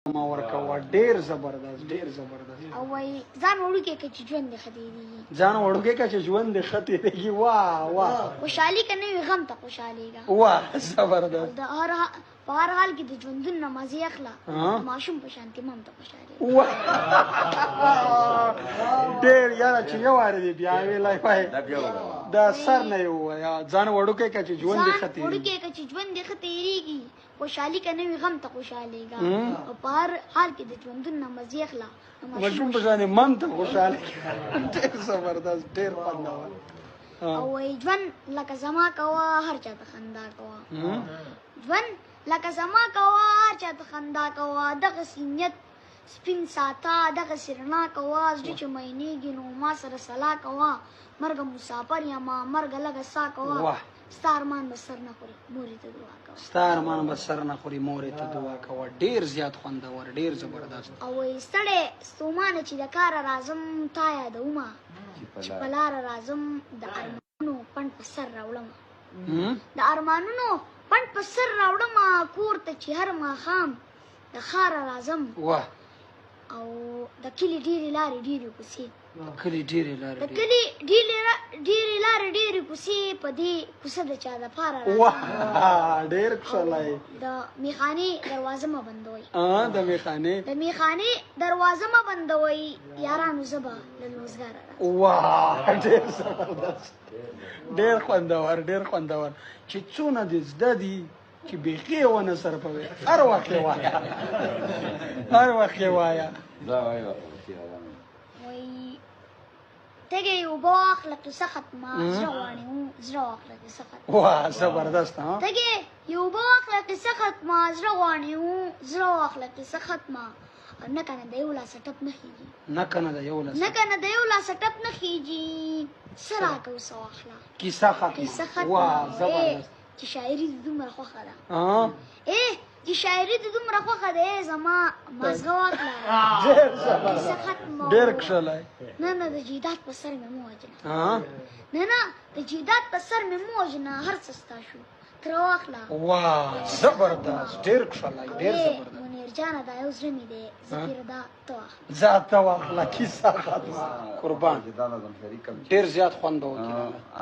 ما ورکوه ډېر زبردست ډېر زبردست. او وایي ځان وړوکی که چې ژوند دې ښه تېرېږي. ځان وړوکی که چې ژوند دې ښه تېرېږي. واه واه. خوشحالي که نه وي غم ته خوشحالېږه. واه زبردست. په هر حال کې د ژوندون نه مزې اخله. د ماشوم په شان کې مم ته خوشحالېږه. واه ډېر یاره چې یو وارې دې بیا ویلی وای د سر نه یې ووایه. ځان وړوکی که چې ژوند دې ښه ځان وړوکی که چې ژوند دې ښه تېرېږي خوشحالي که نه وي غم ته خوشحالېږه. او په هر حال کې د ژوندون نه مزې اخله. ماشوم په شان مم ته خوشحالېږه. ډېر زبردست ډېر خوندور. او وایي ژوند لکه زما کوه هر چا ته خندا کوه. ژوند لکه زما کوه هر چا ته خندا کوه. دغسې نیت سپین ساته دغسې رڼا کوه. زړه چې مینېږي نو ما سره سلا کوه. مرګه مسافر یمه مرګه لږه سا کوه. ستا ارمان به سر نه خوري مورې ته دعا کوه. ستا ارمان به سر نه خوري مورې ته دعا کوه. ډېر زیات خوندور ډېر زبردست. او وایي ستړی ستومانه چې د کاره راځم تا یادومه چې په لاره راځم د ارمانونو پنډ په سر راوړمه. د ارمانونو پنډ په سر راوړمه کور ته چې هر ماښام د ښاره راځم. واه. او د کلي ډېرې لارې ډېرې کوڅې کلي ډېرې لارې د کلي ډېرې لارې ډېرې کوڅې په دې کوڅه د چا دپاره راځم. واه ډېر ښکلی. د میخانې دروازه مه بندوئ. د میخانې دروازه مه بندوئ یارانو زه به له روزګاره راځم. واه ډېر زبردست ډېر خوندور ډېر خوندور. چې څونه دې زده دي چې بیخي یې ونه صرفوې هر وخت یې وایه هر وخت یې وایه. وایي تږی اوبه واخله قصه ختمه زړه غواړي زړه واخله قصه ختمه. واه زبردست. تږی اوبه واخله قصه ختمه زړه غواړي زړه واخله قصه ختمه. نه کنه د یو لاسه ټپ نه خېږي. نه کنه د یو لاسه ټپ نه خېږي. څه راکه اوسه واخله کیسه ختمه. واه زبردست. چې شاعري د دومره خوښه ده چې شاعري د دومره خوښه ده زما مازغه واخله. ډېر زبردست ډېر کښلی. نه د جیدات په سر مې مه وجنه. نه د جیدات په سر مې مه وجنه هر څه ستا شو تره واخله. واه زبردست ډېر کښلی ډېر زبردست. منیر جانه دا یو زړه مې دی ذکر دا ته واخله. ځه ته واخله کیسه ختمه. قربان ډېر زیات خوند به وکړي.